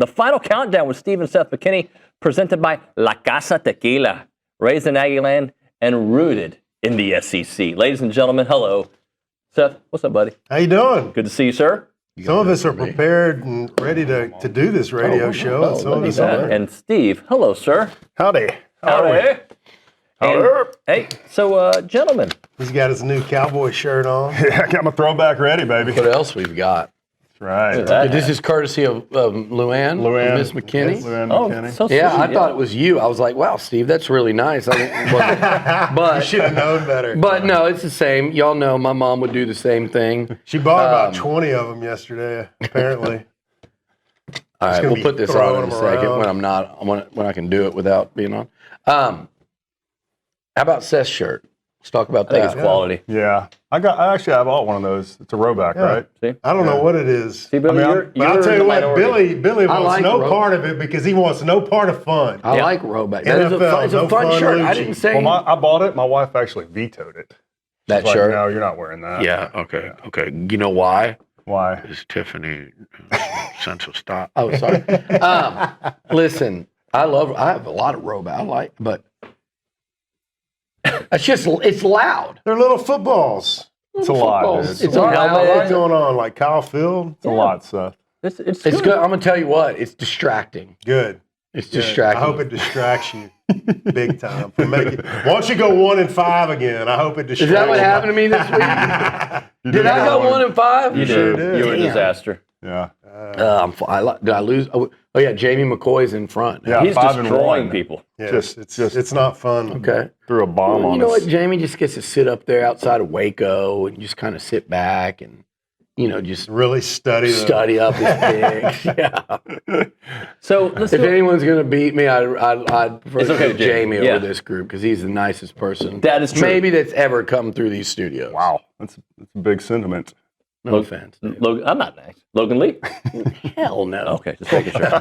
The final countdown with Steve and Seth McKinney, presented by La Casa Tequila, raised in Aggieland and rooted in the SEC. Ladies and gentlemen, hello. Seth, what's up, buddy? How you doing? Good to see you, sir. Some of us are prepared and ready to do this radio show. And some of us aren't. And Steve, hello, sir. Howdy. Howdy. And, hey, so, gentlemen. He's got his new cowboy shirt on. Yeah, I got my throwback ready, baby. What else we've got? That's right. This is courtesy of Luann, Miss McKinney. Luann McKinney. So sweet. Yeah, I thought it was you. I was like, wow, Steve, that's really nice. I think it wasn't. But You should have known better. But no, it's the same. Y'all know my mom would do the same thing. She bought about 20 of them yesterday, apparently. All right, we'll put this on in a second around. when I can do it without being on. How about Seth's shirt? Let's talk about I think that. it's quality. Yeah. I bought one of those. It's a rowback, right? See? I don't know what it is. See, Billy, But I'll tell you what, minority. Billy wants like no part of it because he wants no part of fun. I like Rowback. NFL, It's a no fun fun, shirt. I Liucci. didn't say I bought it. My wife actually vetoed it. that Like, shirt. no, you're not wearing that. Yeah. Okay. You know why? Why? Is Tiffany sense of style? Oh, sorry. Listen, I have a lot of Rowback. But it's loud. They're little footballs. It's a lot, dude. It's loud. What's going on? Like Kyle Field? It's a lot, Seth. It's It's good. I'm gonna tell you what. It's distracting. Good. It's Good. distracting. I hope it distracts you big time. Once you go 1-5 again, I hope it distracts Is that what you. happened to me this week? Did I go 1-5? You sure did. did. You were a Damn. disaster. Yeah. Did I lose? Oh yeah, Jamie McCoy's in front. Yeah. He's 5-1. destroying people. Yes, it's not fun. Okay. Threw a bomb on You know us. what? Jamie just gets to sit up there outside of Waco and just kind of sit back and just Really study study up his picks. Yeah. So, let's If do it. anyone's gonna beat me, I'd prefer It's okay, to Jamie yeah. over this group because he's the nicest person That is true. maybe that's ever come through these studios. Wow. That's a big sentiment. No offense. Logan, I'm not nice. Logan Lee? Hell no. Okay, just making sure.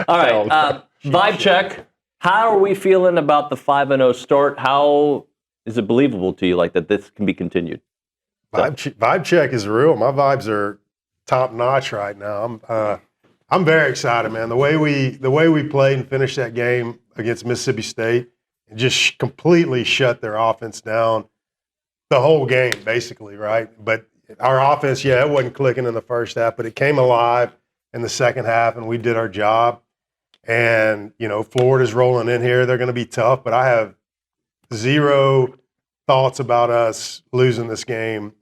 All right, vibe check. How are we feeling about the 5-0 start? How is it believable to you like that this can be continued? Vibe check is real. My vibes are top notch right now. I'm very excited, man. The way we played and finished that game against Mississippi State, and just completely shut their offense down the whole game, basically, right? But our offense, it wasn't clicking in the first half, but it came alive in the second half, and we did our job. And Florida's rolling in here; they're going to be tough, but I have zero thoughts about us losing this game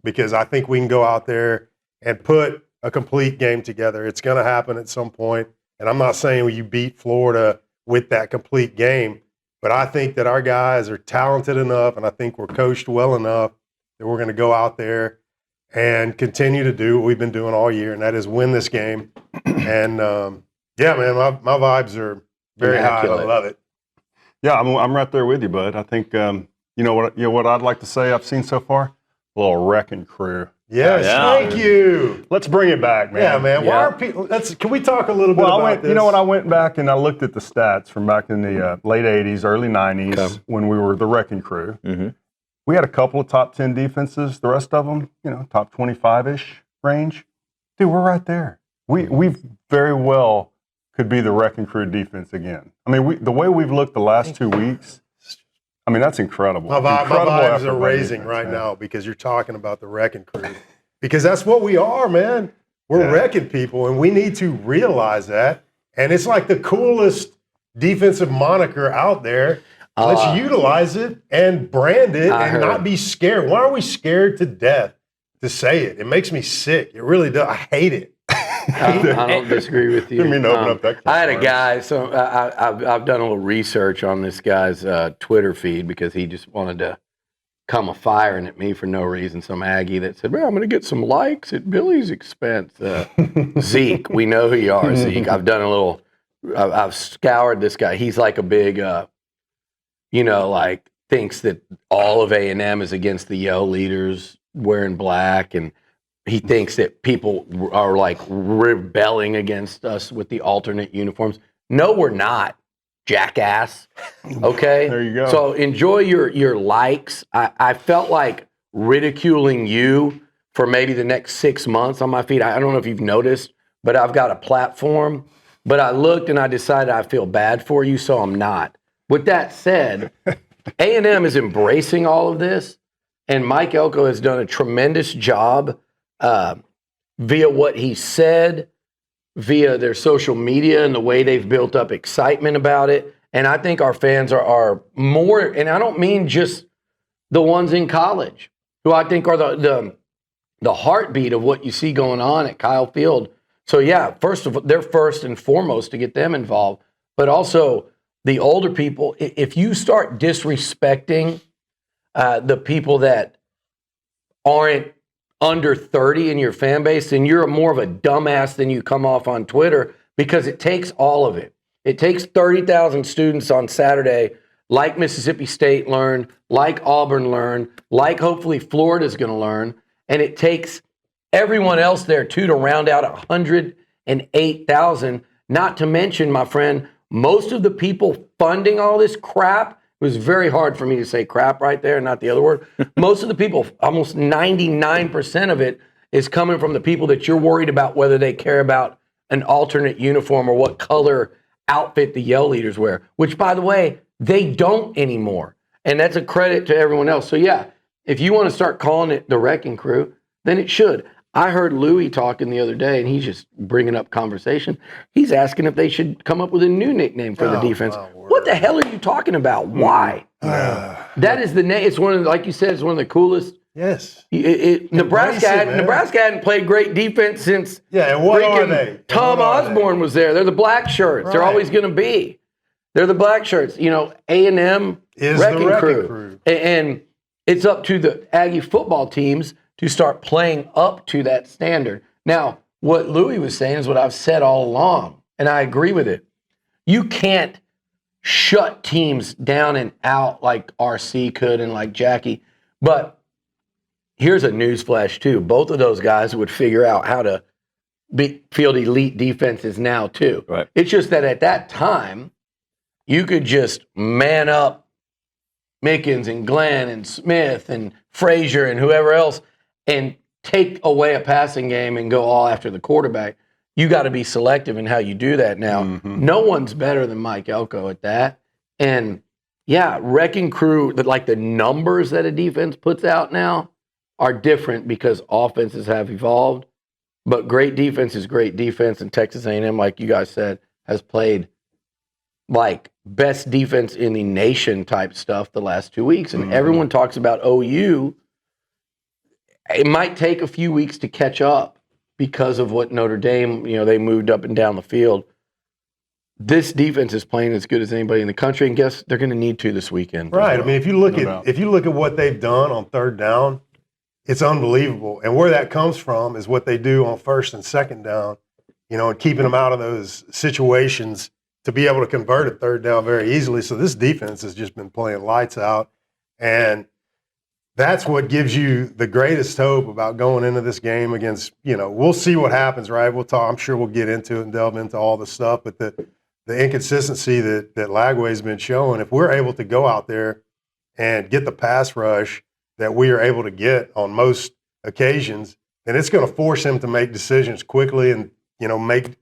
because I think we can go out there and put a complete game together. It's going to happen at some point, and I'm not saying you beat Florida with that complete game, but I think that our guys are talented enough, and I think we're coached well enough that we're going to go out there and continue to do what we've been doing all year, and that is win this game. And, man, my vibes are very high. I love it. Yeah, I'm right there with you, bud. I think what I'd like to say I've seen so far? A little wrecking crew. Yes, thank you. Let's bring it back, man. Yeah, man. Why are people? Can we talk a little bit about this? You know what? I went back and I looked at the stats from back in the late '80s, early '90s when we were the wrecking crew. Mm-hmm. We had a couple of top 10 defenses. The rest of them, top 25-ish range. Dude, we're right there. We very well could be the wrecking crew defense again. I mean, the way we've looked the last 2 weeks. I mean, that's incredible. My vibes are raising right now because you're talking about the wrecking crew. Because that's what we are, man. We're wrecking people, and we need to realize that. And it's like the coolest defensive moniker out there. Let's utilize it and brand it and not be scared. Why are we scared to death to say it? It makes me sick. It really does. I hate it. I don't disagree with you. Didn't mean to open up that I had a guy, so I've done a little research on this guy's Twitter feed because he just wanted to come a firing at me for no reason. Some Aggie that said, well, I'm going to get some likes at Billy's expense. Zeke, we know who you are, Zeke. I've scoured this guy. He's like a big, thinks that all of A&M is against the yell leaders wearing black, and he thinks that people are like rebelling against us with the alternate uniforms. No, we're not, jackass. Okay? There you go. So enjoy your likes. I felt like ridiculing you for maybe the next 6 months on my feed. I don't know if you've noticed, but I've got a platform. But I looked and I decided I feel bad for you, so I'm not. With that said, A&M is embracing all of this, and Mike Elko has done a tremendous job via what he said, via their social media and the way they've built up excitement about it. And I think our fans are more, and I don't mean just the ones in college, who I think are the heartbeat of what you see going on at Kyle Field. So yeah, they're first and foremost to get them involved, but also the older people. If you start disrespecting the people that aren't under 30 in your fan base, then you're more of a dumbass than you come off on Twitter, because it takes all of it. It takes 30,000 students on Saturday, like Mississippi State learned, like Auburn learned, like hopefully Florida's going to learn, and it takes everyone else there too to round out 108,000. Not to mention, my friend, most of the people funding all this crap, it was very hard for me to say crap right there, not the other word. Most of the people, almost 99% of it, is coming from the people that you're worried about whether they care about an alternate uniform or what color outfit the Yell leaders wear, which, by the way, they don't anymore. And that's a credit to everyone else. So, yeah, if you want to start calling it the Wrecking Crew, then it should. I heard Louis talking the other day, and he's just bringing up conversation. He's asking if they should come up with a new nickname for the defense. What the hell are you talking about? Why? That is the name. It's one of, like you said, it's one of the coolest. Yes. Nebraska hadn't played great defense since and what are they? Tom Osborne was there. They're the black shirts. Right. They're always going to be. They're the black shirts. A&M is the Wrecking Crew. And it's up to the Aggie football teams to start playing up to that standard. Now, what Louis was saying is what I've said all along, and I agree with it. You can't shut teams down and out like RC could and like Jackie. But here's a newsflash, too. Both of those guys would figure out how to field elite defenses now, too. Right. It's just that at that time, you could just man up Mickens and Glenn and Smith and Frazier and whoever else and take away a passing game and go all after the quarterback. You got to be selective in how you do that now. Mm-hmm. No one's better than Mike Elko at that. And, yeah, Wrecking Crew, like the numbers that a defense puts out now are different because offenses have evolved. But great defense is great defense, and Texas A&M, like you guys said, has played like best defense in the nation type stuff the last 2 weeks. And everyone talks about OU. It might take a few weeks to catch up because of what Notre Dame, they moved up and down the field. This defense is playing as good as anybody in the country, and guess they're going to need to this weekend. Right. Well. I mean, if you look at what they've done on third down, it's unbelievable. And where that comes from is what they do on first and second down, and keeping them out of those situations to be able to convert a third down very easily. So this defense has just been playing lights out, and that's what gives you the greatest hope about going into this game against, we'll see what happens, right? We'll talk. I'm sure we'll get into it and delve into all the stuff, but the inconsistency that Lagway's been showing, if we're able to go out there and get the pass rush that we are able to get on most occasions, then it's going to force him to make decisions quickly and, make,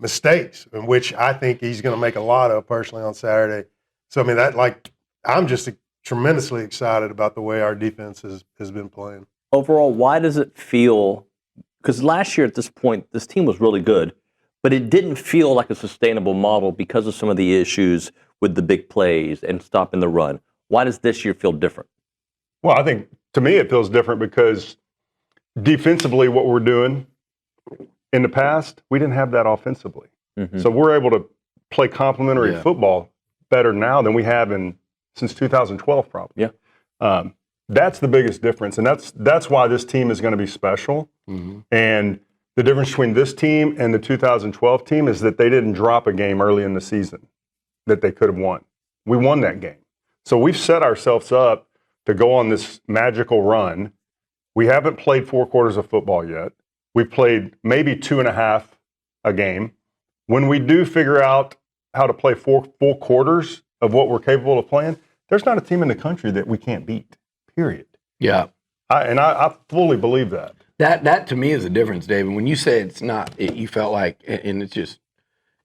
mistakes, in which I think he's going to make a lot of personally on Saturday. So, I mean, I'm just tremendously excited about the way our defense has been playing. Overall, why does it feel, because last year at this point, this team was really good, but it didn't feel like a sustainable model because of some of the issues with the big plays and stopping the run. Why does this year feel different? Well, I think to me it feels different because defensively what we're doing in the past, we didn't have that offensively. Mm-hmm. So we're able to play complementary football better now than we have since 2012 probably. Yeah. That's the biggest difference, and that's why this team is going to be special. Mm-hmm. And the difference between this team and the 2012 team is that they didn't drop a game early in the season that they could have won. We won that game. So we've set ourselves up to go on this magical run. We haven't played 4 quarters of football yet. We've played maybe 2.5 a game. When we do figure out how to play 4 full quarters of what we're capable of playing, there's not a team in the country that we can't beat, period. Yeah. I fully believe that. That to me is the difference, David. When you say it's not, you felt like, and it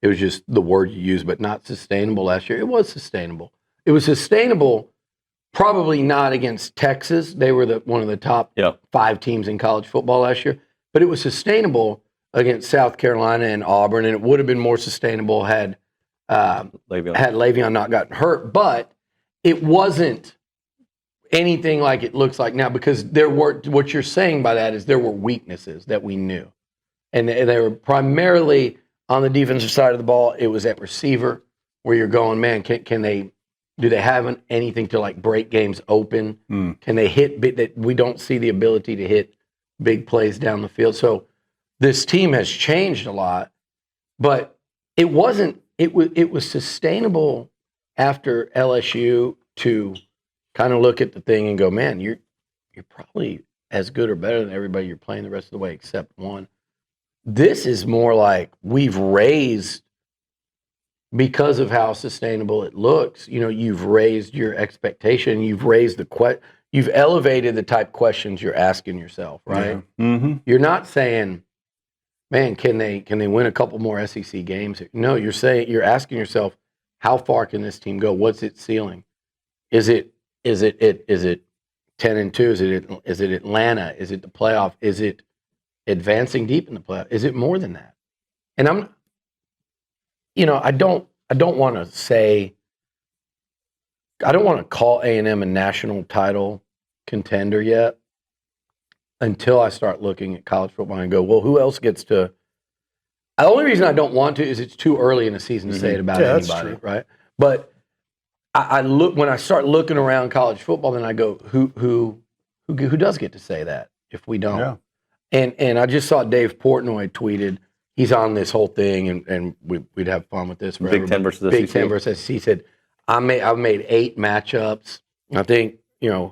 was just the word you used, but not sustainable last year. It was sustainable. It was sustainable, probably not against Texas. They were one of the top 5 teams in college football last year. But it was sustainable against South Carolina and Auburn, and it would have been more sustainable had Le'Veon not gotten hurt. But it wasn't anything like it looks like now, because what you're saying by that is there were weaknesses that we knew. And they were primarily on the defensive side of the ball. It was at receiver where you're going, man, do they have anything to like break games open? Can they hit that we don't see the ability to hit big plays down the field? So this team has changed a lot, but it was sustainable after LSU to kind of look at the thing and go, man, you're probably as good or better than everybody you're playing the rest of the way except one. This is more like we've raised, because of how sustainable it looks, you've raised your expectation, you've raised you've elevated the type of questions you're asking yourself, right? Yeah. Mm-hmm. You're not saying, man, can they win a couple more SEC games? No, you're asking yourself, how far can this team go? What's its ceiling? Is it 10-2? Is it Atlanta? Is it the playoff? Is it advancing deep in the playoff? Is it more than that? And I don't want to say, I don't want to call A&M a national title contender yet until I start looking at college football and go, well, who else gets to? The only reason I don't want to is it's too early in the season to say it about anybody, right? But I look, when I start looking around college football, then I go, who does get to say that if we don't? Yeah. And I just saw Dave Portnoy tweeted, he's on this whole thing, and we'd have fun with this. Big Ten versus SEC. Big Ten versus SEC. He said, I've made 8 matchups. I think, I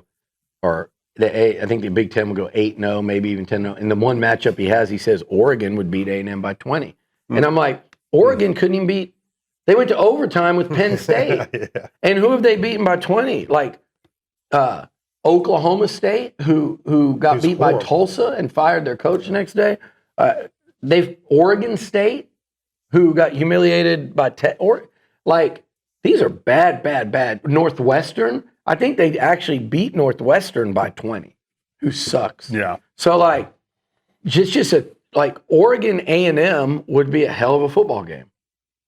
think the Big Ten would go 8-0, maybe even 10-0. And the one matchup he has, he says Oregon would beat A&M by 20. And I'm like, Oregon couldn't even beat. They went to overtime with Penn State. Yeah. And who have they beaten by 20? Like Oklahoma State, who got beat by Tulsa and fired their coach the next day. Oregon State, who got humiliated by these are bad. Northwestern, I think they actually beat Northwestern by 20, who sucks. Yeah. So Oregon A&M would be a hell of a football game.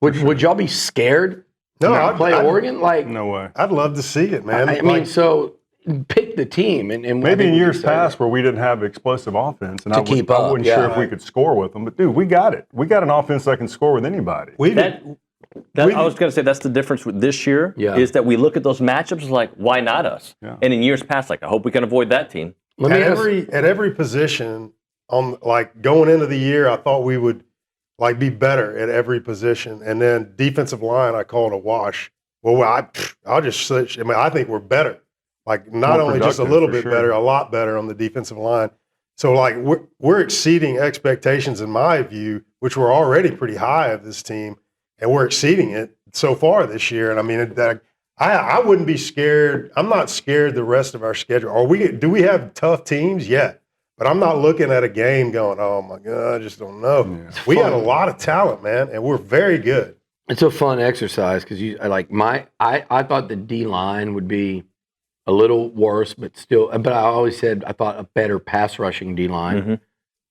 Would y'all be scared? No, to play Oregon. No way. I'd love to see it, man. I mean, so pick the team, and maybe in years past where we didn't have explosive offense, and I wasn't sure if we could score with them. But dude, we got it. We got an offense that can score with anybody. I was going to say that's the difference with this year is that we look at those matchups like, why not us? Yeah. And in years past, I hope we can avoid that team. At every position, going into the year, I thought we would be better at every position, and then defensive line, I called a wash. Well, I'll just switch. I mean, I think we're better. Not only just a little bit better, a lot better on the defensive line. So, we're exceeding expectations in my view, which were already pretty high of this team, and we're exceeding it so far this year. And I mean, I wouldn't be scared. I'm not scared the rest of our schedule. Do we have tough teams? Yeah. But I'm not looking at a game going, oh, my God, I just don't know. Yeah. We got a lot of talent, man, and we're very good. It's a fun exercise because I thought the D-line would be a little worse, but I always said I thought a better pass rushing D-line. Mm-hmm.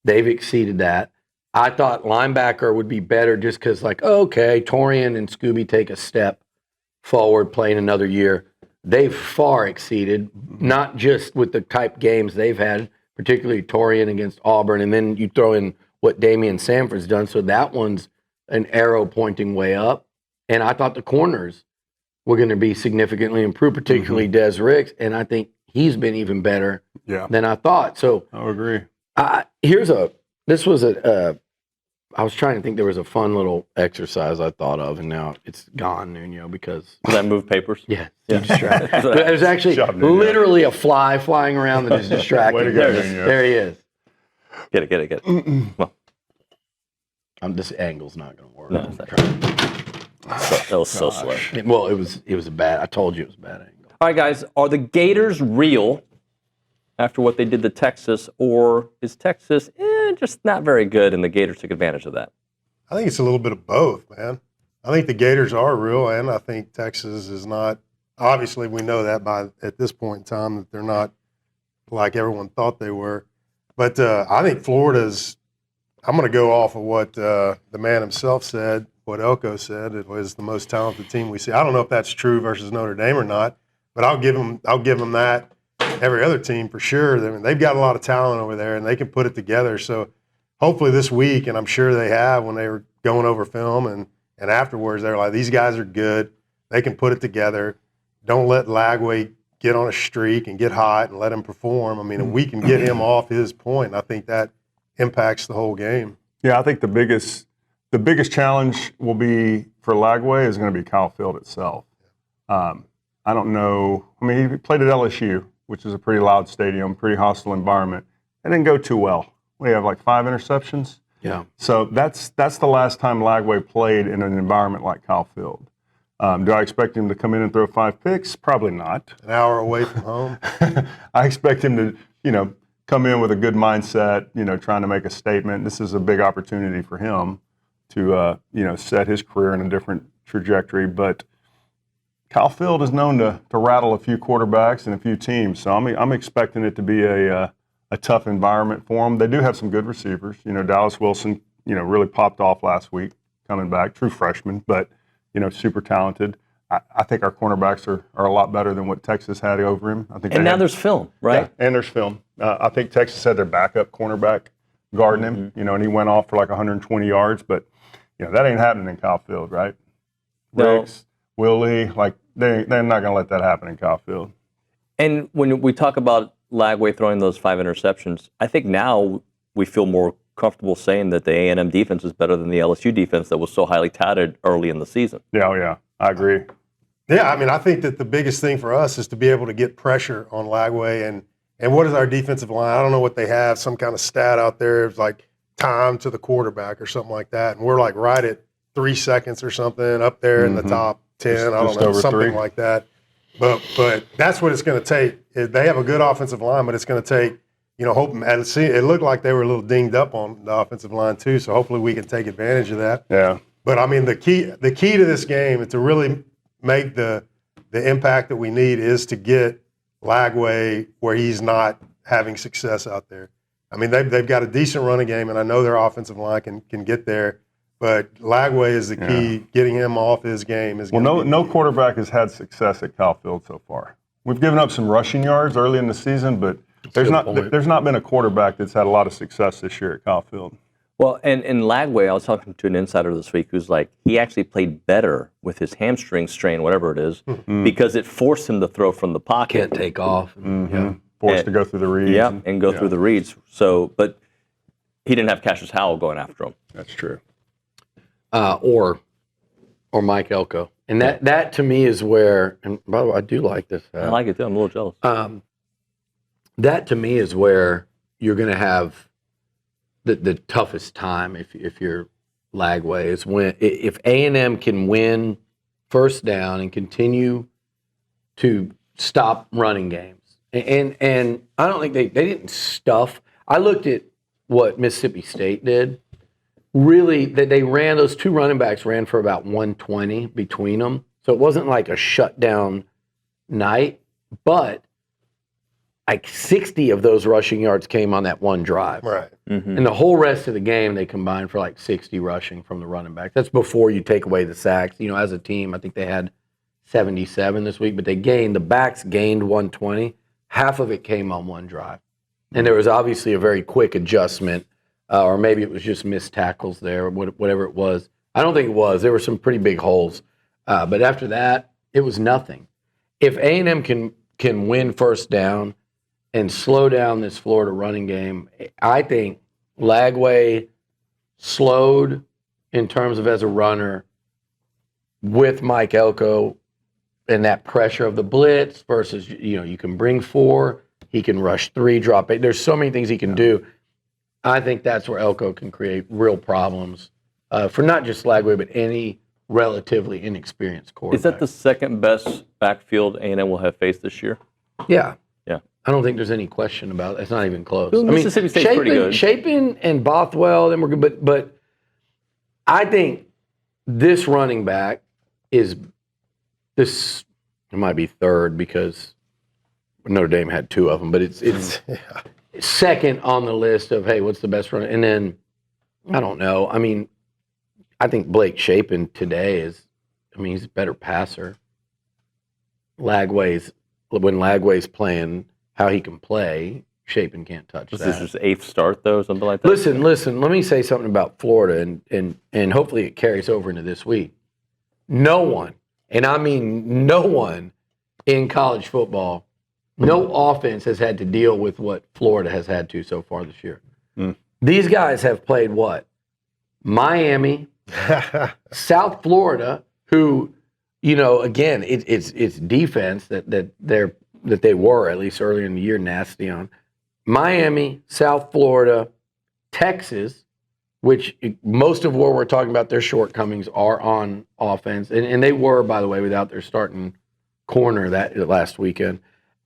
They've exceeded that. I thought linebacker would be better just because, okay, Torian and Scooby take a step forward playing another year. They've far exceeded, not just with the type games they've had, particularly Torian against Auburn, and then you throw in what Damian Sanford's done, so that one's an arrow pointing way up. And I thought the corners were going to be significantly improved, particularly Des Ricks, and I think he's been even better than I thought. So I agree. I was trying to think there was a fun little exercise I thought of, and now it's gone, Nuno, because... Did I move papers? Yeah. Distracted. There's actually literally a fly flying around that is distracting. There he is. Get it. Well, this angle's not going to work. No, that was so slow. Well, it was a bad... I told you it was a bad angle. All right, guys. Are the Gators real, after what they did to Texas, or is Texas just not very good and the Gators took advantage of that? I think it's a little bit of both, man. I think the Gators are real, and I think Texas is not. Obviously, we know that at this point in time that they're not like everyone thought they were. But I think Florida's. I'm going to go off of what the man himself said, what Elko said. It was the most talented team we see. I don't know if that's true versus Notre Dame or not, but I'll give them that. Every other team for sure. I mean, they've got a lot of talent over there, and they can put it together. So hopefully this week, and I'm sure they have when they were going over film and afterwards, they're like, these guys are good. They can put it together. Don't let Lagway get on a streak and get hot and let him perform. I mean, if we can get him off his point, I think that impacts the whole game. Yeah, I think the biggest challenge will be for Lagway is going to be Kyle Field itself. I don't know. I mean, he played at LSU, which is a pretty loud stadium, pretty hostile environment. It didn't go too well. We have like 5 interceptions. Yeah. So that's the last time Lagway played in an environment like Kyle Field. Do I expect him to come in and throw 5 picks? Probably not. An hour away from home. I expect him to, come in with a good mindset, trying to make a statement. This is a big opportunity for him to, set his career in a different trajectory. But Kyle Field is known to rattle a few quarterbacks and a few teams. So I'm expecting it to be a tough environment for them. They do have some good receivers. Dallas Wilson, really popped off last week coming back, true freshman, but, super talented. I think our cornerbacks are a lot better than what Texas had over him. I think. And now there's film, right? Yeah, and there's film. I think Texas had their backup cornerback guarding him, and he went off for like 120 yards, but, that ain't happening in Kyle Field, right? No. Riggs, Willie, they're not going to let that happen in Kyle Field. And when we talk about Lagway throwing those 5 interceptions, I think now we feel more comfortable saying that the A&M defense is better than the LSU defense that was so highly touted early in the season. Yeah, I agree. Yeah, I mean, I think that the biggest thing for us is to be able to get pressure on Lagway. And what is our defensive line? I don't know what they have, some kind of stat out there. It's like time to the quarterback or something like that. And we're like right at 3 seconds or something up there in the top 10. I don't know, something like that. But that's what it's going to take. They have a good offensive line, but it's going to take, it looked like they were a little dinged up on the offensive line too. So hopefully we can take advantage of that. Yeah. But I mean, the key to this game is to really make the impact that we need is to get Lagway where he's not having success out there. I mean, they've got a decent running game, and I know their offensive line can get there. But Lagway is the key. Yeah. Getting him off his game is. Well, no quarterback has had success at Kyle Field so far. We've given up some rushing yards early in the season, but there's not been a quarterback that's had a lot of success this year at Kyle Field. Well, and in Lagway, I was talking to an insider this week who's like, he actually played better with his hamstring strain, whatever it is, because it forced him to throw from the pocket. Can't take off. Mm-hmm. Yeah. Forced to go through the reads. Yeah, and go through the reads. So, but he didn't have Cassius Howell going after him. That's true. Or Mike Elko. And that to me is where, and by the way, I do like this. I like it too. I'm a little jealous. That to me is where you're going to have the toughest time if you're Lagway is when if A&M can win first down and continue to stop running games. And I don't think they didn't stuff. I looked at what Mississippi State did. Really, they ran, those 2 running backs ran for about 120 between them. So it wasn't like a shutdown night, but like 60 of those rushing yards came on that one drive. Right. Mm-hmm. And the whole rest of the game, they combined for like 60 rushing from the running back. That's before you take away the sacks. As a team, I think they had 77 this week, but the backs gained 120. Half of it came on one drive. And there was obviously a very quick adjustment, or maybe it was just missed tackles there, whatever it was. I don't think it was. There were some pretty big holes. But after that, it was nothing. If A&M can win first down and slow down this Florida running game, I think Lagway slowed in terms of as a runner with Mike Elko and that pressure of the blitz versus, you can bring 4, he can rush 3, drop 8. There's so many things he can do. I think that's where Elko can create real problems for not just Lagway, but any relatively inexperienced quarterback. Is that the second best backfield A&M will have faced this year? Yeah. Yeah. I don't think there's any question about it. It's not even close. Well, Mississippi State's pretty good. Chapin and Bothwell, then we're good. But I think this running back is this. It might be third because Notre Dame had 2 of them, but it's second on the list of, hey, what's the best runner? And then I don't know. I mean, I think Blake Chapin today is. I mean, he's a better passer. When Lagway's playing, how he can play, Chapin can't touch Was that. this his 8th start, though, something like that? Listen. Let me say something about Florida, and hopefully it carries over into this week. No one, and I mean no one, in college football, no offense has had to deal with what Florida has had to so far this year. These guys have played what? Miami, South Florida, who, you know, again, it's defense that they were, at least earlier in the year, nasty on. Miami, South Florida, Texas, which most of what we're talking about, their shortcomings are on offense. And they were, by the way, without their starting corner that last weekend.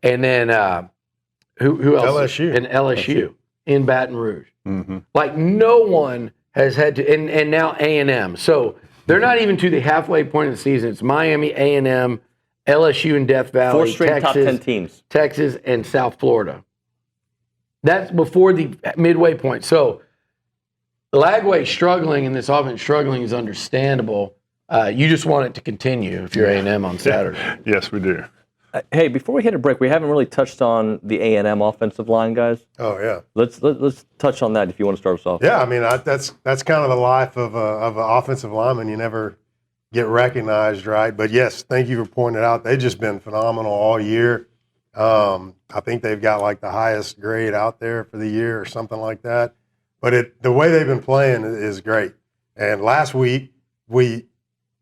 And then who else? LSU. And LSU in Baton Rouge. Mm-hmm. Like no one has had to, and now A&M. So they're not even to the halfway point of the season. It's Miami, A&M, LSU in Death Valley, 4 straight top 10 teams. Texas, and South Florida. That's before the midway point. So Lagway struggling and this offense struggling is understandable. You just want it to continue if you're A&M on Saturday. Yes, we do. Hey, before we hit a break, we haven't really touched on the A&M offensive line, guys. Oh yeah. Let's touch on that if you want to start us off. Yeah, I mean that's kind of the life of an offensive lineman. You never get recognized, right? But yes, thank you for pointing it out. They've just been phenomenal all year. I think they've got like the highest grade out there for the year or something like that. But the way they've been playing is great. And last week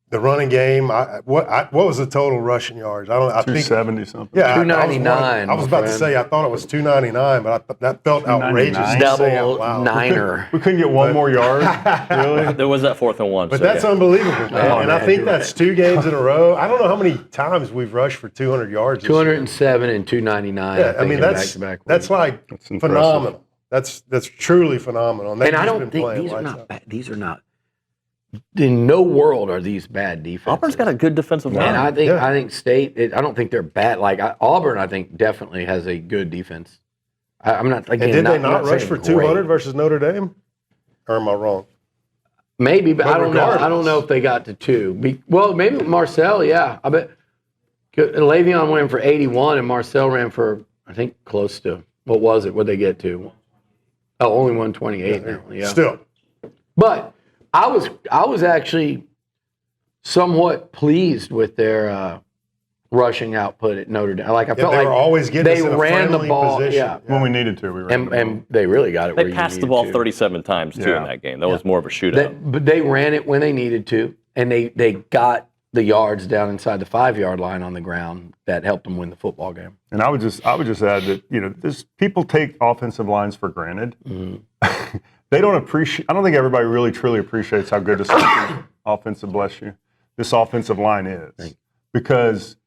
the running game. What was the total rushing yards? I 270 something. Yeah, 299. I was about to say I thought it was 299, but that felt outrageous. To say out Double loud. niner. We couldn't get one more yard. Really? There was that 4th and 1. But so, that's yeah. unbelievable, man. Oh, And man, I think you're that's 2 games in a row. I don't know how many times we've rushed for 200 yards. This year. 207 and 299. Yeah, I mean that's like That's impressive. phenomenal. That's truly phenomenal. And I don't think these are not bad. These are not. In no world are these bad defenses. Auburn's got a good defensive line. And I think State. I don't think they're bad. Like Auburn, I think definitely has a good defense. I'm not. Again, And did they I'm not rush saying for great. 200 versus Notre Dame? Or am I wrong? Maybe, but I don't know. I regardless. don't know if they got to 2. Well, maybe Marcel. Yeah, I bet. Le'Veon went for 81, and Marcel ran for I think close to what was it? What did they get to? Oh, only 128 now. Yeah. Still. But I was actually somewhat pleased with their rushing output at Notre Dame. Like I felt they like were always getting they us in a ran the friendly ball. position. Yeah, When we needed to, we ran. and they really got it. They where you passed the needed ball to. 37 times, too, in Yeah. that game. That was more of a shootout. But they ran it when they needed to, and they got the yards down inside the 5-yard line on the ground that helped them win the football game. And I would just add that this people take offensive lines for granted. Mm-hmm. They don't appreciate. I don't think everybody really truly appreciates how good this offensive line is. Because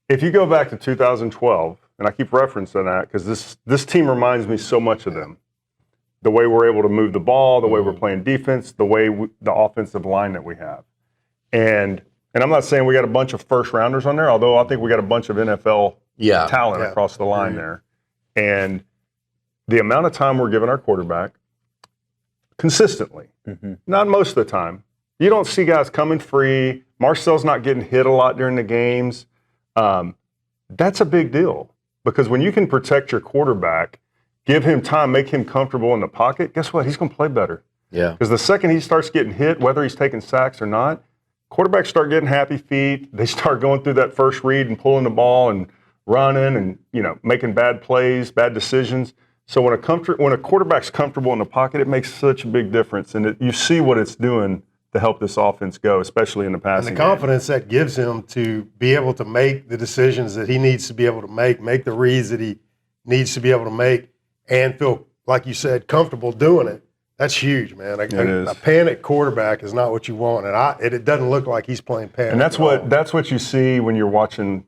if you go back to 2012, and I keep referencing that because this team reminds me so much of them. The way we're able to move the ball, the way we're playing defense, the way the offensive line that we have, and I'm not saying we got a bunch of first rounders on there, although I think we got a bunch of NFL talent across the line there, and the amount of time we're giving our quarterback consistently, not most of the time. You don't see guys coming free. Marcel's not getting hit a lot during the games. That's a big deal because when you can protect your quarterback, give him time, make him comfortable in the pocket, guess what? He's going to play better. Yeah. Because the second he starts getting hit, whether he's taking sacks or not, quarterbacks start getting happy feet. They start going through that first read and pulling the ball and running and making bad plays, bad decisions. So when a quarterback's comfortable in the pocket, it makes such a big difference, and you see what it's doing to help this offense go, especially in the passing And the confidence that gives him to be able to make the decisions that he needs to be able to make the reads that he needs to be able to make, and feel, like you said, comfortable doing it. That's huge, man. A panic quarterback is not what you want, and it doesn't look like he's playing panic. And that's what you see when you're watching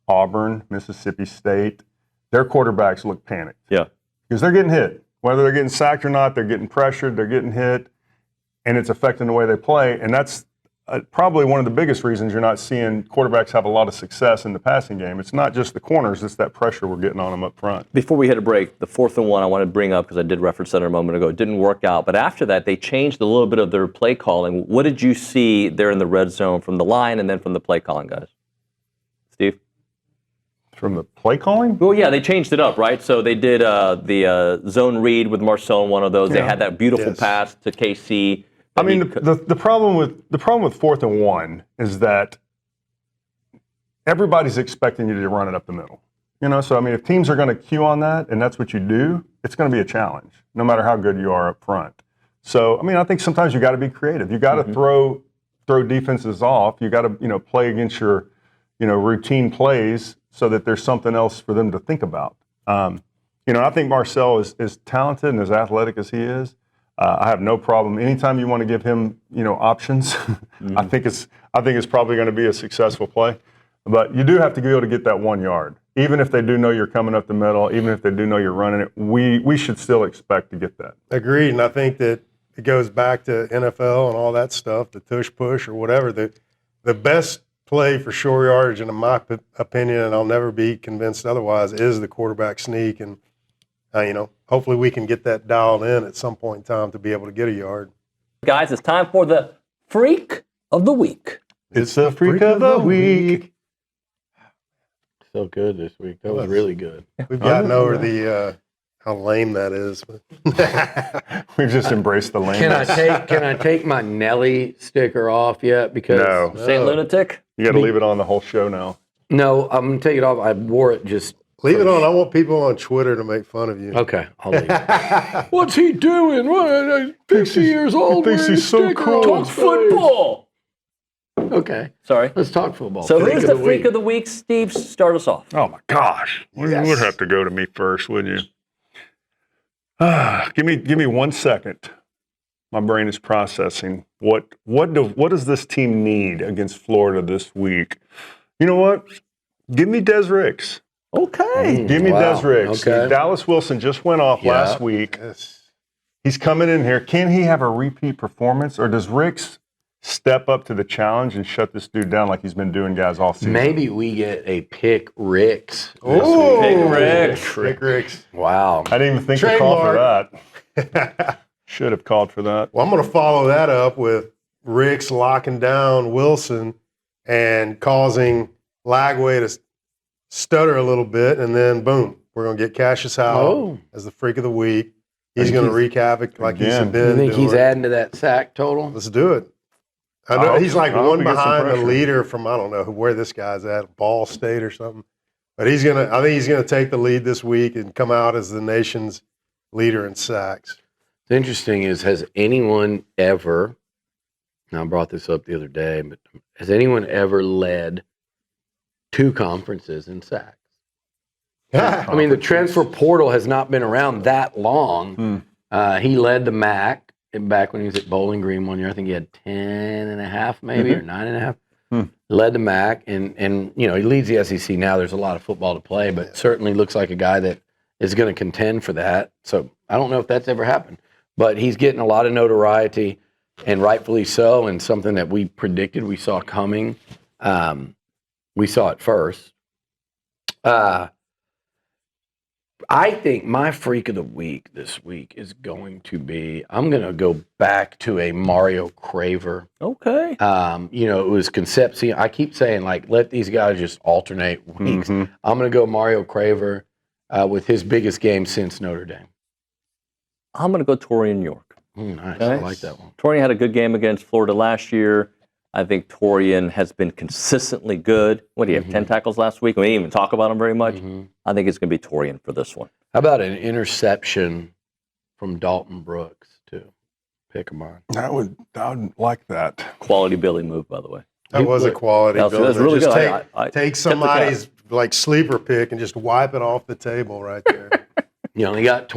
Auburn, Mississippi State. their quarterbacks look panicked. Yeah. Because they're getting hit. Whether they're getting sacked or not, they're getting pressured, they're getting hit, and it's affecting the way they play. And that's probably one of the biggest reasons you're not seeing quarterbacks have a lot of success in the passing game. It's not just the corners, it's that pressure we're getting on them up front. Before we hit a break, the 4th and 1 I want to bring up because I did reference that a moment ago. It didn't work out, but after that, they changed a little bit of their play calling. What did you see there in the red zone from the line and then from the play calling guys? Steve? From the play calling? Well, yeah, they changed it up, right? So they did the zone read with Marcel in one of those. They had that beautiful pass to KC. I mean, the problem with 4th and 1 is that everybody's expecting you to run it up the middle. So I mean, if teams are going to cue on that and that's what you do, it's going to be a challenge, no matter how good you are up front. So I mean, I think sometimes you got to be creative. You got to throw defenses off. You got to play against your routine plays so that there's something else for them to think about. I think Marcel is talented and as athletic as he is. I have no problem. Anytime you want to give him, options, I think it's probably going to be a successful play. But you do have to be able to get that 1 yard. Even if they do know you're coming up the middle, even if they do know you're running it, we should still expect to get that. Agreed, and I think that it goes back to NFL and all that stuff, the tush push or whatever. The best play for short yardage, and in my opinion, and I'll never be convinced otherwise, is the quarterback sneak. And hopefully we can get that dialed in at some point in time to be able to get a yard. Guys, it's time for the Freak of the Week. It's the Freak of the Week. So good this week. That was really good. We've gotten over the how lame that is. We've just embraced the lameness. Can I take my Nelly sticker off yet? Because No. Saint Lunatic? You got to leave it on the whole show now. No, I'm gonna take it off. I wore it just. Leave it on. I want people on Twitter to make fun of you. Okay, I'll leave it. What's he doing? What? 50 years old. Thinks he's so cool. Talk football! Okay, Sorry. let's talk football. So Freak who's of the the Freak week. of the Week? Steve, start us off. Oh, my gosh. You would have to go to me first, wouldn't you? Give me 1 second. My brain is processing. What does this team need against Florida this week? You know what? Give me Des Ricks. Okay. Give me Des Ricks. Okay. Dallas Wilson just went off last week. Yes. He's coming in here. Can he have a repeat performance, or does Ricks step up to the challenge and shut this dude down like he's been doing guys all season? Maybe we get a pick Ricks. Oh, Pick Ricks. Wow. I didn't even think to call for that. Should have called for that. Well, I'm going to follow that up with Ricks locking down Wilson and causing Lagway to stutter a little bit, and then boom, we're going to get Cassius Howell as the Freak of the Week. He's going to wreak havoc like he's been You think doing. he's adding to that sack total? Let's do it. I know he's like one behind the leader from, I don't know where this guy's at, Ball State or something. But I think he's going to take the lead this week and come out as the nation's leader in sacks. What's interesting is, has anyone ever, and I brought this up the other day, but has anyone ever led 2 conferences in sacks? I mean, the transfer portal has not been around that long. He led the MAC back when he was at Bowling Green one year. I think he had 10.5 maybe or 9.5. Led the MAC, and he leads the SEC now. There's a lot of football to play, but certainly looks like a guy that is going to contend for that. So I don't know if that's ever happened, but he's getting a lot of notoriety, and rightfully so, and something that we predicted, we saw coming. We saw it first. I think my Freak of the Week this week is going to be, I'm going to go back to a Mario Craver. Okay. It was Concepcion. I keep saying, let these guys just alternate weeks. I'm going to go Mario Craver with his biggest game since Notre Dame. I'm going to go Torian York. Nice. Okay. I like that one. Torian had a good game against Florida last year. I think Torian has been consistently good. What do you have, 10 tackles last week? We didn't even talk about him very much. I think it's going to be Torian for this one. How about an interception from Dalton Brooks, too? Pick him on. I would like that. Quality Billy move, by the way. That was a quality. That's really just good. I take somebody's sleeper pick and just wipe it off the table right there. You only got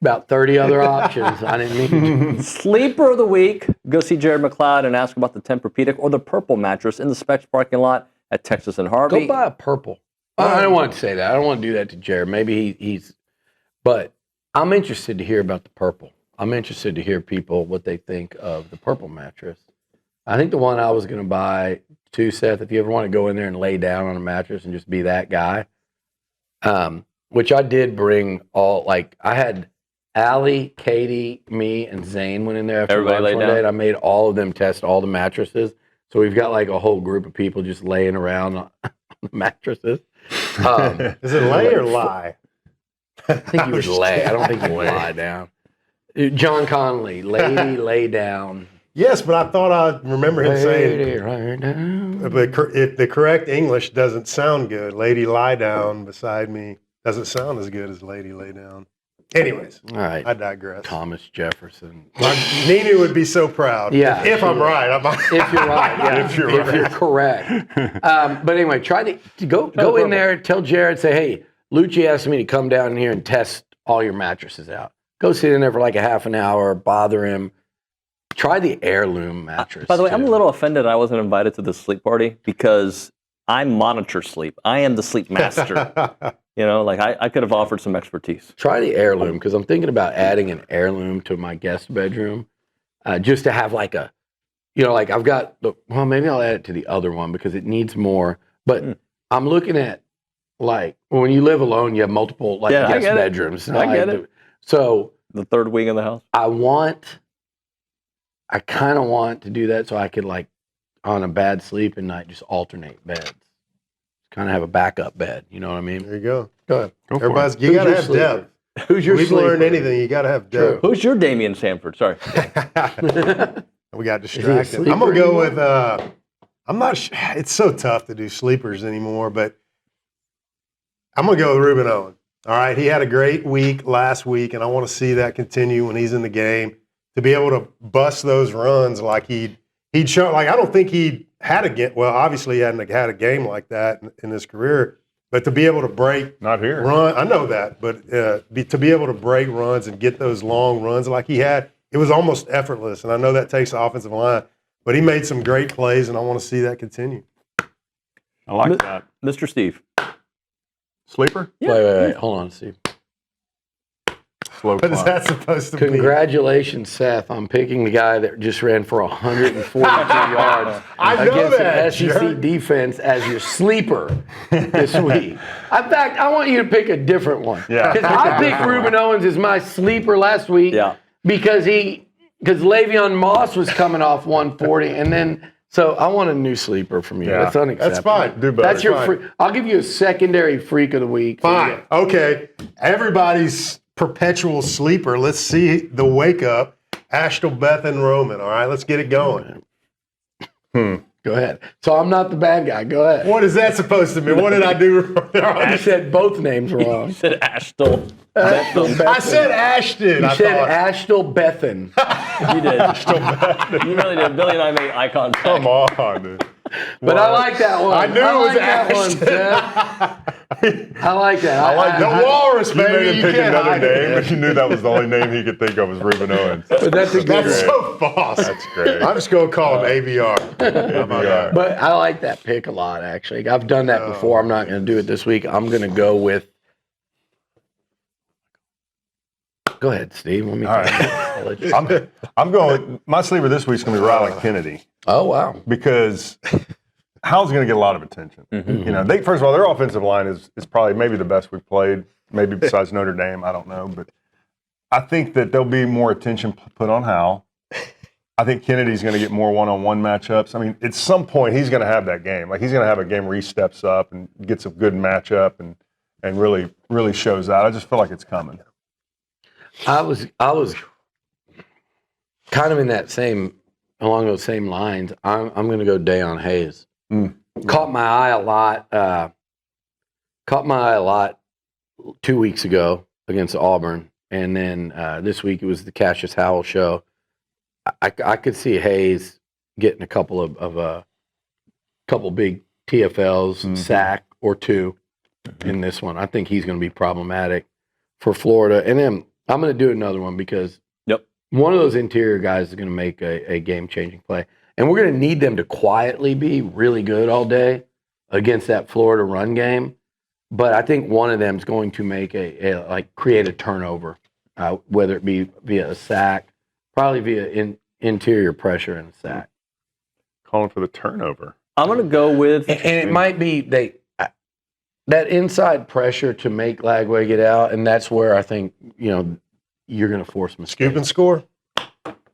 about 30 other options. I didn't mean to. Sleeper of the week. Go see Jared McLeod and ask about the Tempur-Pedic or the purple mattress in the Specs parking lot at Texas and Harvey. Go buy a purple. I don't want to say that. I don't want to do that to Jared. Maybe he's, but I'm interested to hear about the purple. I'm interested to hear people what they think of the purple mattress. I think the one I was going to buy too, Seth, if you ever want to go in there and lay down on a mattress and just be that guy, which I did bring all, like I had Allie, Katie, me, and Zane went in there after Everybody laid one down? day, and I made all of them test all the mattresses. So we've got like a whole group of people just laying around on the mattresses. Is it lay or lie? I think you would lay. I don't think you would lie down. John Connolly, lady, lay down. Yes, but I thought I remember him saying Lady, lay down. if the correct English doesn't sound good. Lady, lie down beside me doesn't sound as good as lady, lay down. Anyways, All right. I digress. Thomas Jefferson. Nina would be so proud. Yeah, if I'm sure. right. If you're right, yeah. If you're If you're correct. But anyway, go in there, tell Jared, say, hey, Liucci asked me to come down here and test all your mattresses out. Go sit in there for like a half an hour, bother him. Try the heirloom mattress. By the way, I'm a too. little offended I wasn't invited to the sleep party because I monitor sleep. I am the sleep master. Like I could have offered some expertise. Try the heirloom because I'm thinking about adding an heirloom to my guest bedroom just to have like a, like I've got, maybe I'll add it to the other one because it needs more. But I'm looking at like when you live alone, you have multiple like Yeah, I guest get it. bedrooms. I get it. So The third wing of the house. I kind of want to do that so I could like on a bad sleeping night just alternate beds. Kind of have a backup bed. You know what I mean? There you go. Go ahead. Go for Everybody's it. you Who's gotta your have sleeper? depth. Who's your We've sleeper? learned anything, you gotta have True. depth. Who's your Damian Sanford? Sorry. We got he a distracted. I'm sleeper gonna go anymore? with I'm not it's so tough to do sleepers anymore, but I'm gonna go with Ruben Owen. All right, he had a great week last week, and I want to see that continue when he's in the game. To be able to bust those runs like he'd show, like I don't think he had a game. Well, obviously he hadn't had a game like that in his career, but to be able to break Not here. run, I know that, but to be able to break runs and get those long runs like he had, it was almost effortless. And I know that takes the offensive line, but he made some great plays, and I want to see that continue. I like that. Mr. Steve. Sleeper? Wait. Hold on, Steve. Slow What is climb. that supposed to be? Congratulations, Seth, on picking the guy that just ran for 142 yards I know against that, an SEC jerk. defense as your sleeper this week. In fact, I want you to pick a different one. Yeah. Because I picked Ruben Owens as my sleeper last week Yeah. because Le'Veon Moss was coming off 140, and then so I want a new sleeper from you. Yeah. That's unacceptable. That's fine. Do better. That's your fine. free. I'll give you a secondary freak of the week. Fine. Okay. Everybody's perpetual sleeper. Let's see the wake up. Ashton Bethan Roman. All right, let's get it going. Go ahead. So I'm not the bad guy. Go ahead. What is that supposed to mean? What did I do? You said both names wrong. You said Ashton. I said Ashton. You I said thought. Ashton Bethan. You did. You really did. Billy and I made eye contact. Come on, dude. But I like that one. I knew it was like that one, Ashton. Seth. I like that. I like The walrus, You made baby. him You pick can't another hide name, it. but you knew that was the only name he could think of was Ruben Owens. But that's a good That's Great. so false. That's great. I'm just going to call him ABR. How about that? But I like that pick a lot, actually. I've done that before. I'm not going to do it this week. I'm going to go with. Go ahead, Steve. Let me. All right. I'll let you- I'm going. My sleeper this week's going to be Riley Kennedy Oh wow. because Hal's going to get a lot of attention. You know, first of all, their offensive line is probably maybe the best we've played, maybe besides Notre Dame. I don't know, but I think that there'll be more attention put on Hal. I think Kennedy's going to get more one-on-one matchups. I mean, at some point he's going to have that game. Like he's going to have a game where he steps up and gets a good matchup and really shows out. I just feel like it's coming. I was kind of in that along those same lines. I'm going to go Deion Hayes. Caught my eye a lot 2 weeks ago against Auburn, and then this week it was the Cassius Howell show. I could see Hayes getting a couple of big TFLs, sack or two in this one. I think he's going to be problematic for Florida, and then I'm going to do another one because one of those interior guys is going to make a game-changing play. And we're going to need them to quietly be really good all day against that Florida run game. but I think one of them is going to make create a turnover, whether it be via a sack, probably via interior pressure and a sack. Calling for the turnover. I'm going to go with, And it might be that inside pressure to make Lagway get out, and that's where I think you're going to force mistakes. Scoop and score.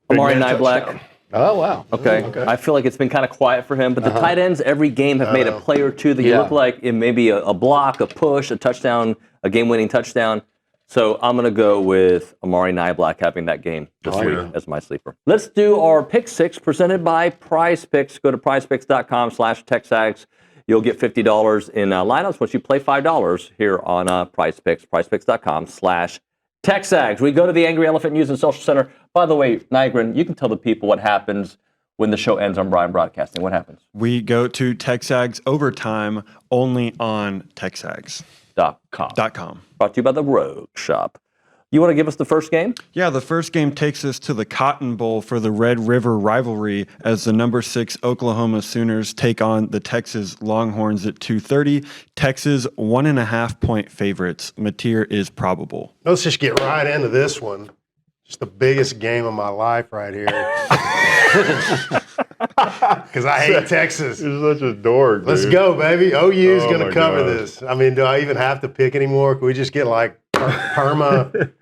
Amari Big man Niblack. touchdown. Oh wow. Okay. I feel like it's been kind of quiet for him, but the tight ends every game have made a play or two that you look like it may be a block, a push, a touchdown, a game-winning touchdown. So I'm going to go with Amari Niblack having that game this week as my sleeper. Let's do our Pick 6 presented by Prize Picks. Go to prizepicks.com/TexAgs. You'll get $50 in lineups once you play $5 here on Prize Picks. prizepicks.com/TexAgs. We go to the Angry Elephant News and Social Center. By the way, Nigrin, you can tell the people what happens when the show ends on Brian Broadcasting. What happens? We go to TexAgs Overtime only on TexAgs.com. Brought to you by the Rogue Shop. You want to give us the first game? Yeah, the first game takes us to the Cotton Bowl for the Red River rivalry as the number 6 Oklahoma Sooners take on the Texas Longhorns at 2:30. Texas 1.5-point favorites. Mateer is probable. Let's just get right into this one. Just the biggest game of my life right here. Because I hate Texas. You're such a dork, Let's dude. go, baby. OU's going to cover gosh. this. I mean, do I even have to pick anymore? Can we just get like perma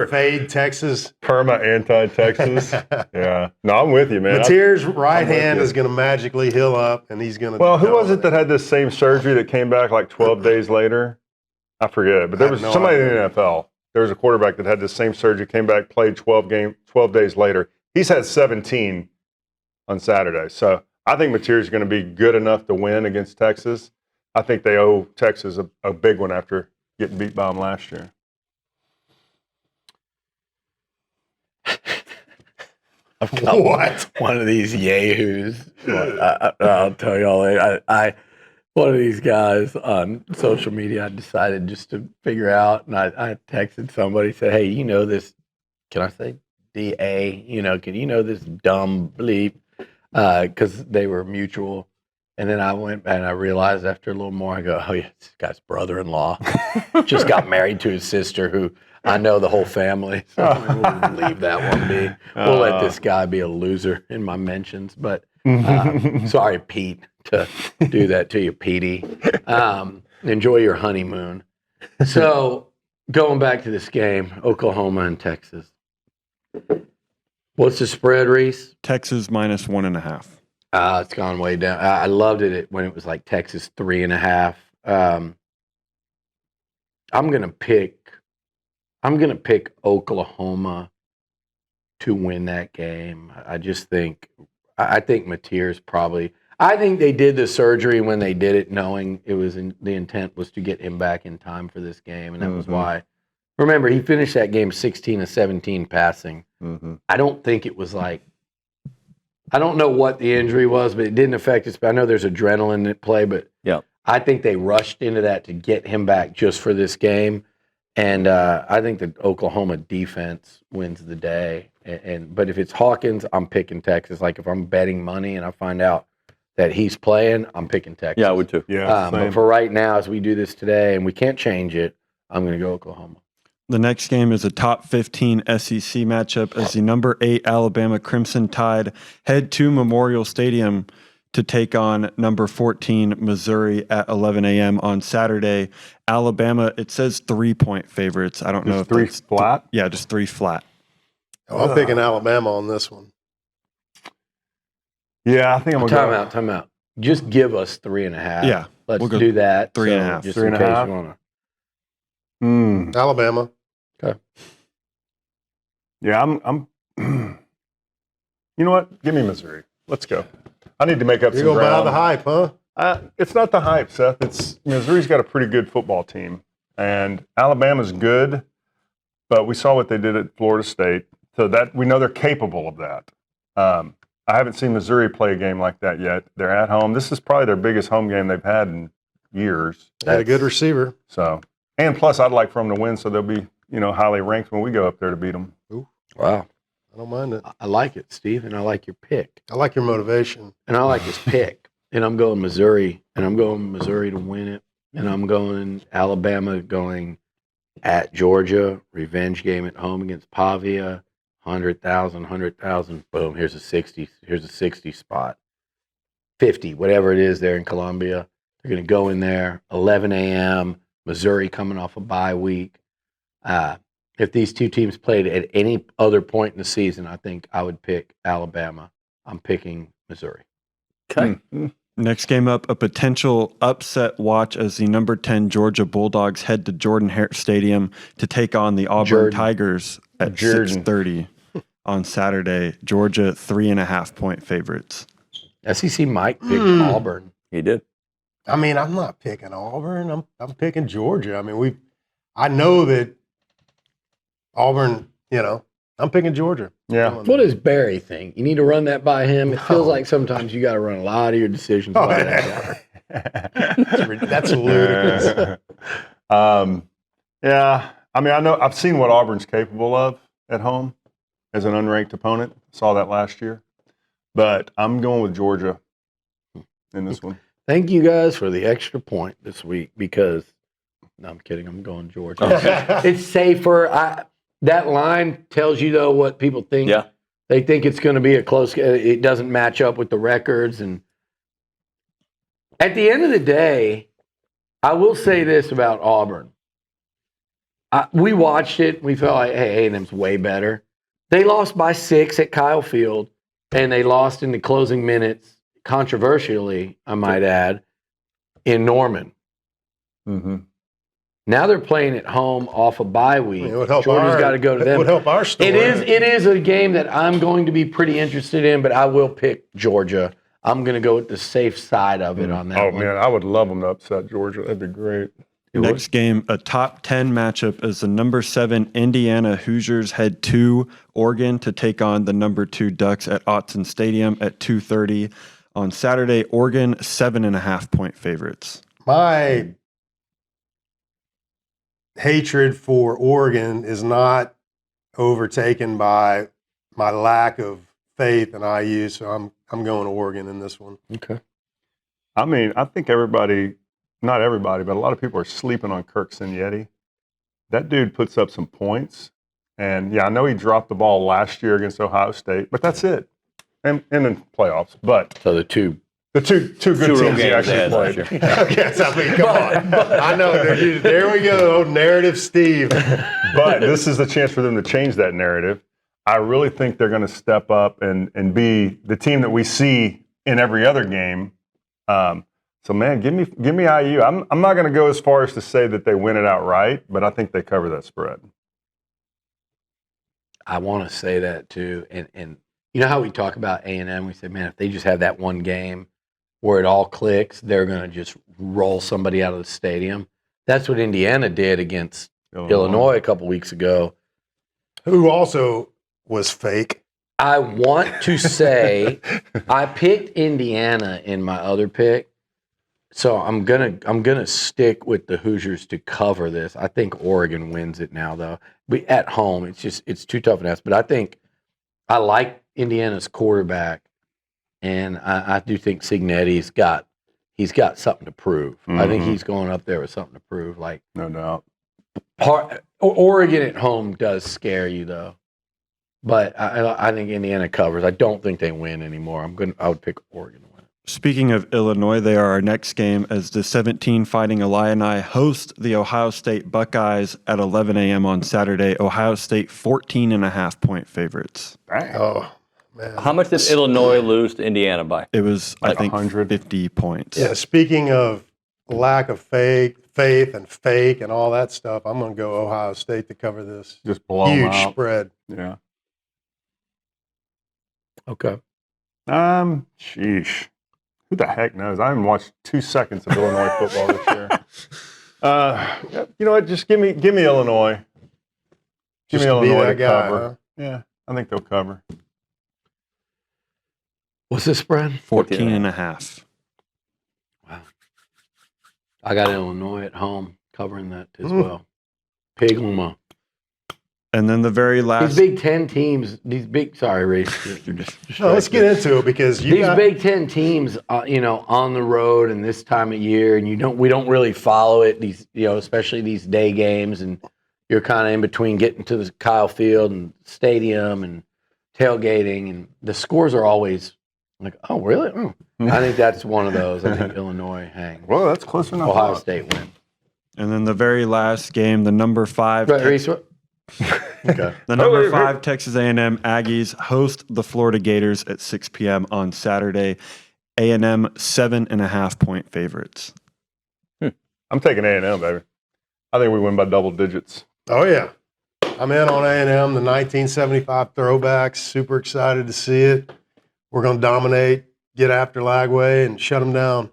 fade Texas? Perma anti-Texas. Yeah. No, I'm with you, man. Mateer's right I'm with hand you. is going to magically heal up, and he's going to. Well, who was it that had this same surgery that came back like 12 days later? I forget, but there was somebody in the NFL. There was a quarterback that had the same surgery, came back, played 12 days later. He's had 17 on Saturday. So I think Mateer is going to be good enough to win against Texas. I think they owe Texas a big one after getting beat by them last year. I've got one of these yahoos. I'll tell y'all later. One of these guys on social media, I decided just to figure out, and I texted somebody, said, hey, you know this, can I say DA? Can you know this dumb bleep? Because they were mutual. And then I went and I realized after a little more, I go, oh, yeah, this guy's brother-in-law just got married to his sister, who I know the whole family. So we'll leave that one be. We'll let this guy be a loser in my mentions. But sorry, Pete, to do that to you, Petey. Enjoy your honeymoon. So going back to this game, Oklahoma and Texas. What's the spread, Reese? Texas minus 1.5. It's gone way down. I loved it when it was like Texas 3.5. I'm gonna pick Oklahoma to win that game. I think Mateer's probably. I think they did the surgery when they did it, knowing it was the intent was to get him back in time for this game, and that was why. Remember, he finished that game 16 of 17 passing. I don't think it was like. I don't know what the injury was, but it didn't affect his. I know there's adrenaline at play, but I think they rushed into that to get him back just for this game. And I think the Oklahoma defense wins the day. But if it's Hawkins, I'm picking Texas. Like if I'm betting money and I find out that he's playing, I'm picking Texas. Yeah, I would too. Yeah, but for right now, as we do this today, and we can't change it, I'm going to go Oklahoma. The next game is a top 15 SEC matchup as the number 8 Alabama Crimson Tide head to Memorial Stadium to take on number 14 Missouri at 11 a.m. on Saturday. Alabama, it says 3-point favorites. I don't know if 3 it's flat. Yeah, just 3 flat. I'm picking Alabama on this one. Yeah, I think I'm going to go. Time out. Just give us 3.5. Yeah, Let's we'll go do that. 3.5. Just 3.5. in case you want to. Alabama. Okay. Yeah, I'm you know what? Give me Missouri. Let's go. I need to make up You're some going to buy ground. the hype, huh? It's not the hype, Seth. It's Missouri's got a pretty good football team, and Alabama's good, but we saw what they did at Florida State, so that we know they're capable of that. I haven't seen Missouri play a game like that yet. They're at home. This is probably their biggest home game they've had in years. They had a good receiver. So, and plus, I'd like for them to win, so they'll be highly ranked when we go up there to beat them. Wow. I don't mind it. I like it, Steve, and I like your pick. I like your motivation. And I like his pick. And I'm going Missouri, and I'm going Missouri to win it. And I'm going Alabama going at Georgia, revenge game at home against Pavia, 100,000. Boom, here's a 60. Here's a 60 spot. 50, whatever it is there in Columbia. They're going to go in there, 11 a.m., Missouri coming off a bye week. If these two teams played at any other point in the season, I think I would pick Alabama. I'm picking Missouri. Okay. Next game up, a potential upset watch as the number 10 Georgia Bulldogs head to Jordan-Hare Stadium to take on the Auburn Tigers at 6:30 on Saturday. Georgia 3.5-point favorites. SEC Mike picked Auburn. He did. I mean, I'm not picking Auburn. I'm picking Georgia. I mean, I know that Auburn, I'm picking Georgia. Yeah. What does Barry think? You need to run that by him. It feels like sometimes you got to run a lot of your decisions by that guy. That's ludicrous. Yeah. I mean, I've seen what Auburn's capable of at home as an unranked opponent. Saw that last year. But I'm going with Georgia in this one. Thank you guys for the extra point this week because, no, I'm kidding. I'm going Georgia. It's safer. That line tells you, though, what people think. Yeah. They think it's going to be a close game. It doesn't match up with the records. And at the end of the day, I will say this about Auburn. We watched it. We felt like, hey, A&M's way better. They lost by 6 at Kyle Field, and they lost in the closing minutes, controversially, I might add, in Norman. Mm-hmm. Now they're playing at home off a bye week. It would help Georgia's got to go to them. It would help our story. It is a game that I'm going to be pretty interested in, but I will pick Georgia. I'm going to go with the safe side of it on that one. Oh, man, I would love them to upset Georgia. That'd be great. Next game, a top 10 matchup as the number 7 Indiana Hoosiers head to Oregon to take on the number 2 Ducks at Autzen Stadium at 2:30 on Saturday. Oregon 7.5-point favorites. My hatred for Oregon is not overtaken by my lack of faith in IU, so I'm going to Oregon in this one. Okay. I mean, I think not everybody, but a lot of people are sleeping on Kirk Signetti. That dude puts up some points. And, yeah, I know he dropped the ball last year against Ohio State, but that's it. And in the playoffs. But So the two the two good real teams he games they actually had last played. Okay, I mean, come on. I know. There we go. Narrative Steve. But this is the chance for them to change that narrative. I really think they're going to step up and be the team that we see in every other game. So, man, give me IU. I'm not going to go as far as to say that they win it outright, but I think they cover that spread. I want to say that too. And you know how we talk about A&M? We say, man, if they just have that one game where it all clicks, they're going to just roll somebody out of the stadium. That's what Indiana did against Illinois a couple weeks ago. Who also was fake. I want to say I picked Indiana in my other pick. So I'm gonna stick with the Hoosiers to cover this. I think Oregon wins it now, though. At home, it's too tough an ask. But I think I like Indiana's quarterback, and I do think Signetti's got something to prove. Mm-hmm. I think he's going up there with something to prove. Like No doubt. Oregon at home does scare you though, but I think Indiana covers. I don't think they win anymore. I would pick Oregon to win. Speaking of Illinois, they are our next game as the 17 Fighting Illini host the Ohio State Buckeyes at 11 a.m. on Saturday. Ohio State 14.5-point favorites. Oh, man. How much did Illinois lose to Indiana by? It was, I think, 100. 50 points. Yeah, speaking of lack of faith and fake and all that stuff, I'm going to go Ohio State to cover this Just blow 'em huge out. spread. Yeah. Okay. Sheesh. Who the heck knows? I haven't watched 2 seconds of Illinois football this year. You know what? Just give me Illinois. Give Just me to be Illinois that to guy, cover. huh? Yeah, I think they'll cover. What's the spread? 14.5. Wow. I got Illinois at home covering that as well. Pig on my. And then the very last. These Big Ten teams, sorry, Reese. No, let's get into it because These Big Ten teams, on the road and this time of year, and we don't really follow it. These, especially these day games, and you're kind of in between getting to the Kyle Field and stadium and tailgating, and the scores are always like, oh, really? Oh. I think that's one of those. I think Illinois hangs. Well, that's close enough. Ohio State win. And then the very last game, the number 5. Right, Reese, what? Okay. The number 5 Texas A&M Aggies host the Florida Gators at 6 p.m. on Saturday. A&M 7.5-point favorites. I'm taking A&M, baby. I think we win by double digits. Oh, yeah. I'm in on A&M, the 1975 throwbacks. Super excited to see it. We're going to dominate, get after Lagway, and shut them down.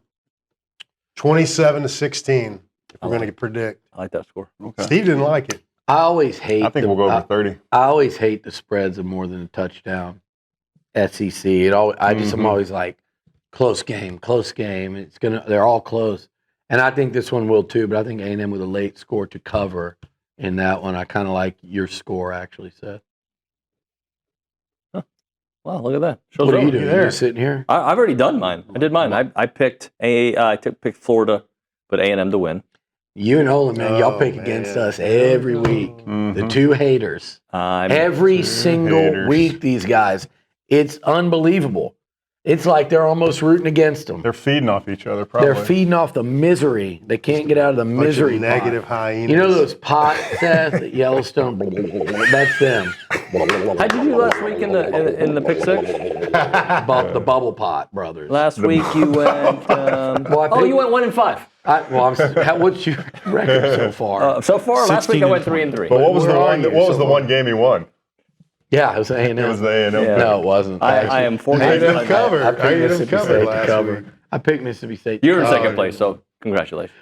27-16, if we're going to predict. I like that score. Okay. Steve didn't like it. I always hate. I think we'll go over 30. I always hate the spreads of more than a touchdown. SEC. I'm always like close game. They're all close, and I think this one will too. But I think A&M with a late score to cover in that one. I kind of like your score actually, Seth. Wow, look at that. Shows What are up. you doing? You're just sitting here. I've already done mine. I did mine. I picked picked Florida, but A&M to win. You and Olin, man, y'all pick man. against us every week. The two haters. Every single haters. week, these guys. It's unbelievable. It's like they're almost rooting against them. They're feeding off each other, probably. They're feeding off the misery. They can't get out of the Bunch of misery. negative pot. hyenas. You know those pots, Seth, at Yellowstone? That's them. How did you do last week in the pick six? The bubble pot brothers. Last week you went. You went 1-5. What's your record so far? So far, last week I went 3-3. But what was Where the are one? you What was so the one game he won? Yeah, it was A&M. It was the A&M. Yeah. No, it wasn't. I am I fortunate. had them covered. I picked I had them Mississippi covered State to last cover. week. I picked Mississippi State. You're in second place, so congratulations.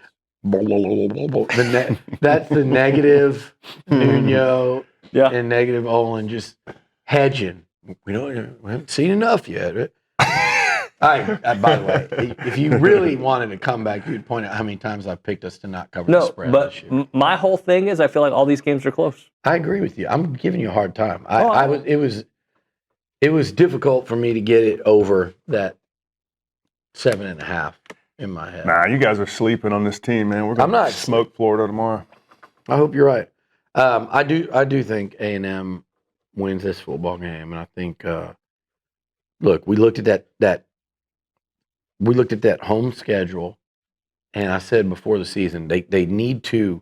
That's the negative Nuno Yeah. and negative Olin just hedging. We haven't seen enough yet. By the way, if you really wanted to come back, you'd point out how many times I've picked us to not cover the No, spread but this year. my whole thing is I feel like all these games are close. I agree with you. I'm giving you a hard time. It was difficult for me to get it over that 7.5 in my head. Nah, you guys are sleeping on this team, man. We're going to smoke Florida tomorrow. I hope you're right. I do think A&M wins this football game, and I think look, we looked at that home schedule, and I said before the season they need to.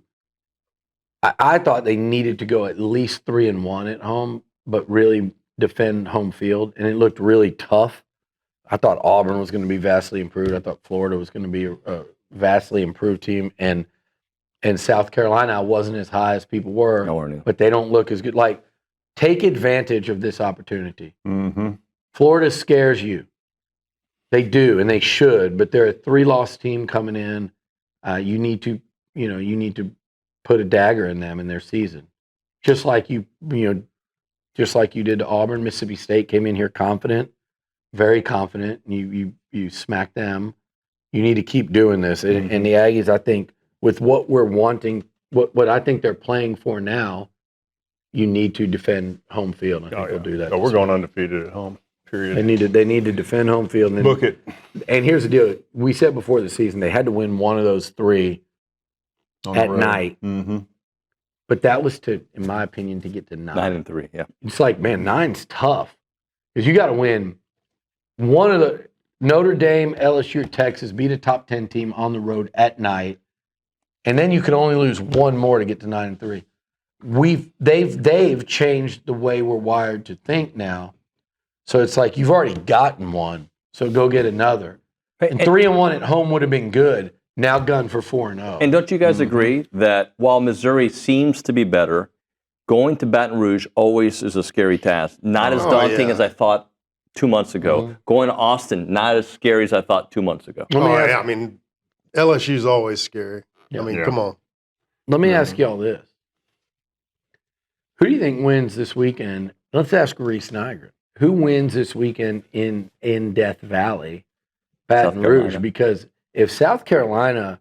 I thought they needed to go at least 3-1 at home, but really defend home field, and it looked really tough. I thought Auburn was going to be vastly improved. I thought Florida was going to be a vastly improved team, and South Carolina wasn't as high as people were, Nowhere near. but they don't look as good. Like, take advantage of this opportunity. Mm-hmm. Florida scares you. They do, and they should, but they're a 3-loss team coming in. You need to put a dagger in them in their season, just like you did to Auburn. Mississippi State came in here confident, very confident, and you smacked them. You need to keep doing this, and the Aggies, I think, with what we're wanting, what I think they're playing for now, you need to defend home field. I think they'll do that. So we're going undefeated at home. Period. They need to defend home field. And then, Book it. And here's the deal: we said before the season they had to win one of those 3 On the at road. night. Mm-hmm. But that was to, in my opinion, to get to 9. 9-3. Yeah. It's like, man, 9's tough because you got to win one of the Notre Dame, LSU, or Texas, beat a top 10 team on the road at night, and then you can only lose one more to get to 9-3. They've changed the way we're wired to think now. So it's like you've already gotten one, so go get another. And 3-1 at home would have been good. Now gun for 4-0. And don't you guys agree that while Missouri seems to be better, going to Baton Rouge always is a scary task. Not as daunting as I thought 2 months ago. Going to Austin, not as scary as I thought 2 months ago. I mean, LSU's always scary. Yeah. I mean, come on. Let me ask y'all this. Who do you think wins this weekend? Let's ask Reese Nygren. Who wins this weekend in Death Valley, Baton Rouge? Because if South Carolina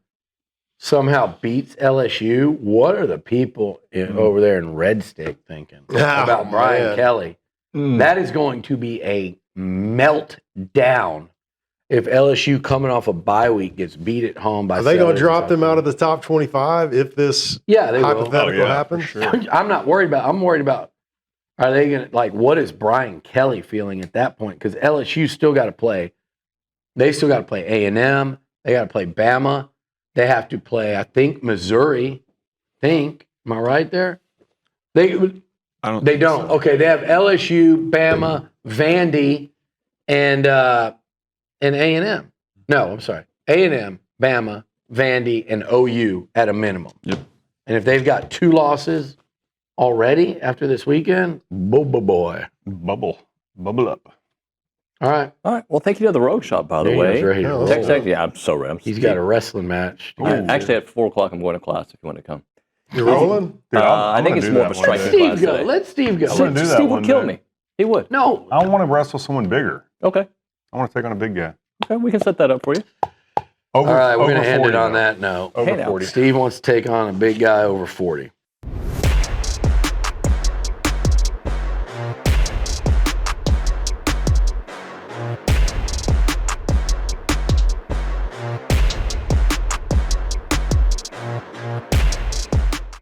somehow beats LSU, what are the people over there in Red Stick thinking about Brian man. Kelly? That is going to be a meltdown if LSU coming off a bye week gets beat at home by Are they going to Southern drop them South out of the top 25 if this Yeah, they will. hypothetical Oh, yeah, happens? for sure. I'm not worried about. I'm worried about. Are they going to what is Brian Kelly feeling at that point? Because LSU still got to play. They still got to play A&M. They got to play Bama. They have to play. I think Missouri. Am I right there? They I don't. they think don't. so. Okay, they have LSU, Bama, Vandy, and A&M. No, I'm sorry. A&M, Bama, Vandy, and OU at a minimum. Yep. And if they've got 2 losses already after this weekend, boy. Bubble up. All right. All right. Well, thank you to the Rogue Shop, by the Daniel's way. ready to Yeah, roll. TexAgs, yeah, I'm so ready. He's got a wrestling match. Actually, at 4 o'clock, I'm going to class if you want to come. You're rolling? Dude, I think wanna it's do more that of a one striking day. Steve class go. today. Let Steve go. I wanna do that Steve one would kill day. me. He would. No. I want to wrestle someone bigger. Okay. I want to take on a big guy. Okay, we can set that up for you. Over, All right, we're over going to end 40 it on though. that note. Over Hey, now. 40. Steve wants to take on a big guy over 40.